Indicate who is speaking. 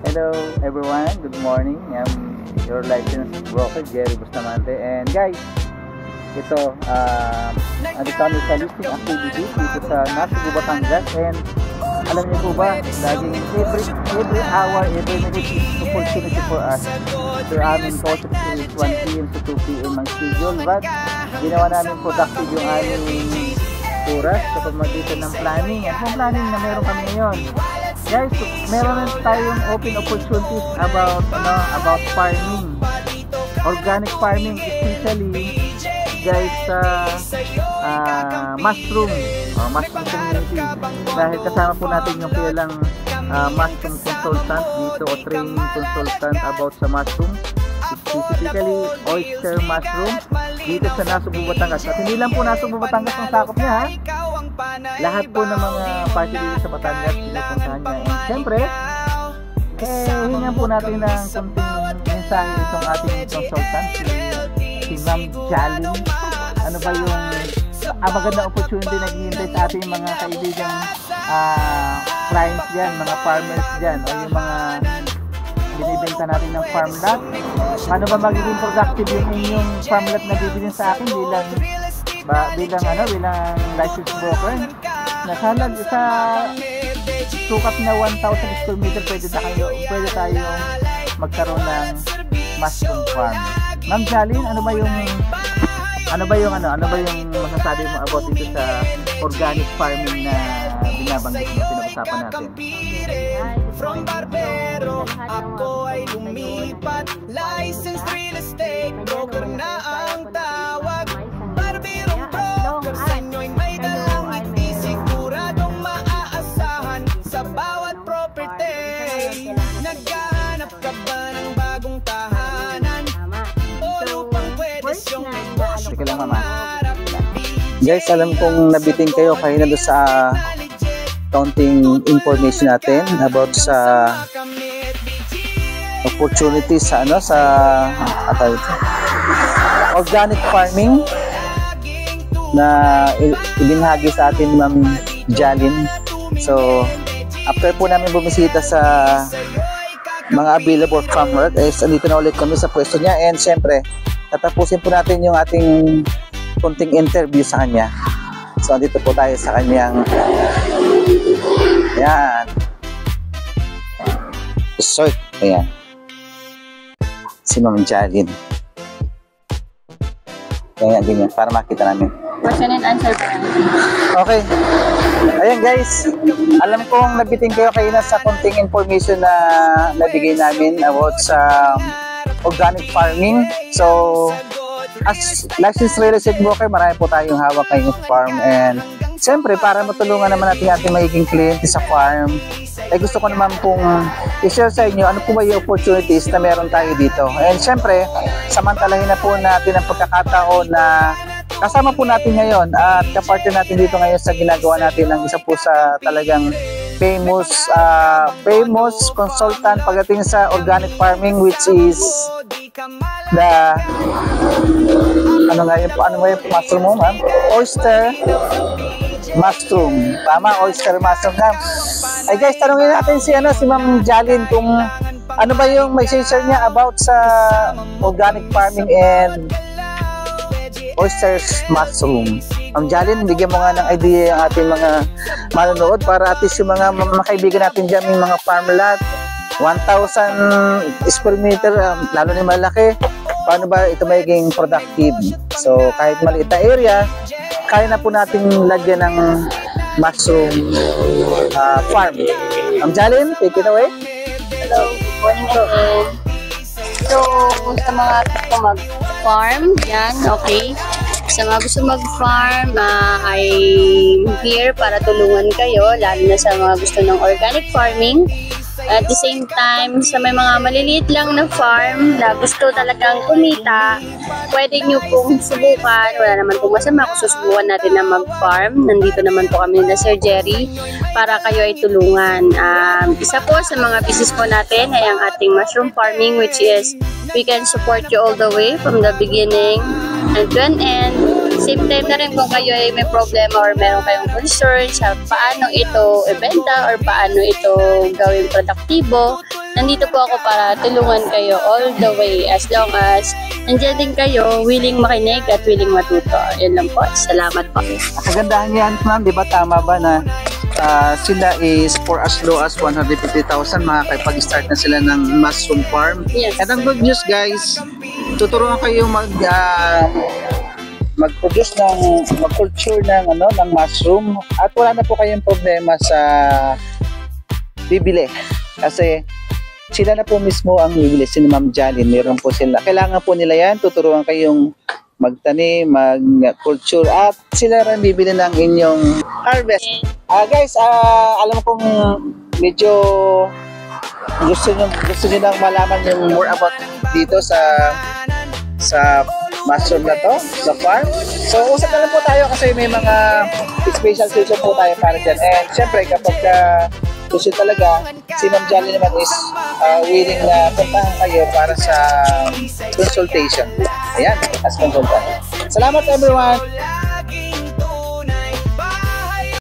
Speaker 1: Hello everyone, good morning. I'm your licensed broker, Jerry Bustamante. And guys, ito, andito kami sa listing activity dito sa Nasugbu, Batangas. And alam niyo po ba, laging every hour, every minute is opportunity for us. So aming course is 1 p.m. to 2 p.m. ang schedule. But ginawa namin productive yung aming oras sa pamamagitan ng planning. At yung planning na meron kami ngayon, guys, meron tayong open opportunities about farming, organic farming, especially guys sa mushroom community. Dahil kasama po natin yung kilalang mushroom consultant dito o training consultant about sa mushroom, specifically oyster mushroom dito sa Nasugbu, Batangas. At hindi lang po Nasugbu, Batangas ang sakop niya, ha? Lahat po ng mga party dito sa Batangas pinupuntahan niya. And siyempre, hingan po natin ng konting mensahe itong ating consultant, si Ma'am Jalin. Ano ba yung magandang opportunity na naghihintay sa ating mga kaibigang clients dyan, mga farmers dyan, o yung mga binibenta natin ng farm lot. Ano ba magiging productive yung inyong farm lot na bibilin sa akin bilang licensed broker? Nasalag sa sukat na 1,000 square meter pwede tayo magkaroon ng mushroom farm. Ma'am Jalin, ano ba yung masasabi mo about dito sa organic farming na binabanggit mo, pinag-usapan natin?
Speaker 2: From barbero, ako ay lumipat. Licensed real estate broker na ang tawag. Barberong broker, sa inyo'y may dalang ngiti, siguradong maaasahan sa bawat property. Naghahanap ka ba ng bagong tahanan? O lupang pwede siyong negosyo?
Speaker 1: Sige lang, mama. Guys, alam kong nabitin kayo kahina doon sa counting information natin about sa opportunities sa organic farming na ibinahagi sa atin Ma'am Jalin. So after po namin bumisita sa mga available farmer, andito na ulit kami sa pwesto niya, and syempre tatapusin po natin yung ating konting interview sa kanya. So andito po tayo sa kanyang resort. Ayan, si Ma'am Jalin. Ganyan, para makita namin.
Speaker 3: Question and answer po.
Speaker 1: Okay. Ayan guys, alam kong nabitin kayo kayo na sa konting information na nabigay namin about sa organic farming. So as licensed real estate broker, marami po tayong hawak ngayong farm, and siyempre para matulungan naman natin ating magiging kliyente sa farm, gusto ko naman pong i-share sa inyo ano po ba yung opportunities na meron tayo dito. And siyempre, samantalahin na po natin ang pagkakataon na kasama po natin ngayon at kapartner natin dito ngayon sa ginagawa natin ng isa po sa talagang famous consultant pagdating sa organic farming, which is the ano nga yung mushroom mo, ma'am? Oyster mushroom. Tama, oyster mushroom na. Ay guys, tanungin natin si Ma'am Jalin kung ano ba yung may share niya about sa organic farming and oyster mushroom. Ma'am Jalin, bigyan mo nga ng idea yung ating mga manonood para at least yung mga kaibigan natin dyan, yung mga farm lot, 1,000 square meter, lalo na malaki, paano ba ito magiging productive? So kahit maliit na area, kaya na po natin lagyan ng mushroom farm. Ma'am Jalin, take it away.
Speaker 3: Hello, good morning po. So sa mga gusto mag-farm, yan, okay. Sa mga gusto mag-farm, I'm here para tulungan kayo, lalo na sa mga gusto ng organic farming. At the same time, sa may mga maliliit lang na farm na gusto talagang kumita, pwede nyo pong subukan. Wala naman pong masama kung susubukan natin na mag-farm. Nandito naman po kami na Sir Jerry para kayo ay tulungan. Isa po sa mga business po natin ay ang ating mushroom farming, which is we can support you all the way from the beginning and to an end. Same time na rin kung kayo ay may problema or meron kayong concern sa paano ito ibenta or paano ito gawing produktibo, nandito po ako para tulungan kayo all the way as long as nandiyan din kayo, willing makinig at willing matuto. Yun lang po. Salamat po.
Speaker 1: Kagandahan yan, ma'am, di ba tama ba na sila is for as low as 150,000 makakapag-start na sila ng mushroom farm.
Speaker 3: Yes.
Speaker 1: At ang good news guys, tuturuan kayo mag-produce mag-culture ng mushroom at wala na po kayong problema sa bibili kasi sila na po mismo ang bibili, si Ma'am Jaline, meron po sila. Kailangan po nila yan, tuturuan kayong magtanim, mag-culture at sila rin bibili ng inyong harvest. Guys, alam kong medyo gusto nyo nang malaman yung more about dito sa mushroom na to, sa farm. So, usap na lang po tayo kasi may mga special season po tayo para dyan. And syempre, kapag gusto talaga, si Ma'am Jaline naman is willing na puntahan kayo para sa consultation. Ayan, as consultant. Salamat everyone!